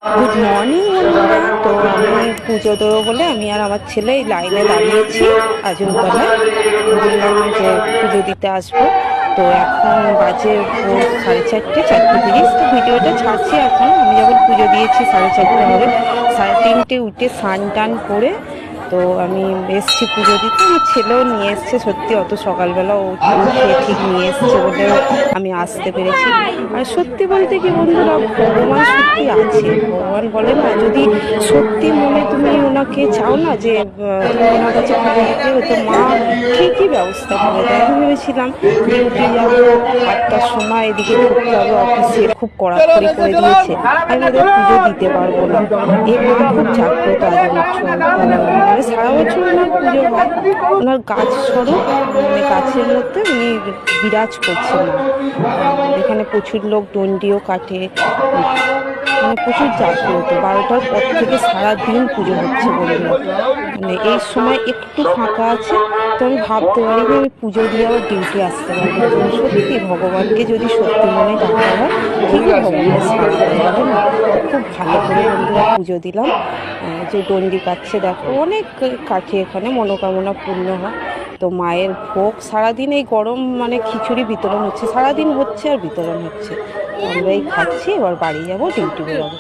Good morning বন্ধুরা। তো আমি পুজো দেবো বলে আমি আর আমার ছেলে এই লাইনে দাঁড়িয়েছি আজুরতলায়। বললাম যে পুজো দিতে আসবো। তো এখন বাজে ভোর 4:30, 4:30। তো ভিডিওটা ছাড়ছি এখন। আমি যখন পুজো দিয়েছি 4:30 হবে, 3:30 উঠে স্নান টান করে তো আমি এসছি পুজো দিতে। আমার ছেলেও নিয়ে এসছে, সত্যি অত সকালবেলা ও উঠে ঠিক নিয়ে এসছে বলে আমি আসতে পেরেছি। আর সত্যি বলতে কি বন্ধুরা, ভগবান সত্যি আছে। ভগবান বলে না, যদি সত্যি মনে তুমি ওনাকে চাও না যে তুমি ওনার কাছে পুজো দিতে, তো মা ঠিকই ব্যবস্থা করে দেয়। আমি ভেবেছিলাম ডিউটি যাবো 8টার সময়, এদিকে ঢুকতে হবে অফিসে, খুব কড়াকড়ি করে দিয়েছে, আমি বোধহয় পুজো দিতে পারবো না। এরপরে খুব জাগ্রত মানে সারা বছর ওনার পুজো হয়। ওনার গাছ স্বরূপ, মানে গাছের মধ্যে উনি বিরাজ করছে মা। এখানে প্রচুর লোক দণ্ডিও কাটে, মানে প্রচুর জাগ্রত। 12টার পর থেকে সারাদিন পুজো হচ্ছে বন্ধুরা। মানে এই সময় একটু ফাঁকা আছে, তো আমি ভাবতে পারি যে আমি পুজো দিয়ে আবার ডিউটি আসতে পারবো। তো সত্যি ভগবানকে যদি সত্যি মনে ডাকা হয়, ঠিকই ভগবানের সাড়া দেয়, বলে না। তো খুব ভালো করে বন্ধুরা পুজো দিলাম। যে ডন্ডি কাটছে দেখো, অনেক কাঠে এখানে মনোকামনা পূর্ণ হয়। তো মায়ের ভোগ সারাদিন এই গরম, মানে খিচুড়ি বিতরণ হচ্ছে সারাদিন, হচ্ছে আর বিতরণ হচ্ছে। তো আমরা এই খাচ্ছি, এবার বাড়ি যাবো, ডিউটি বেরোবো।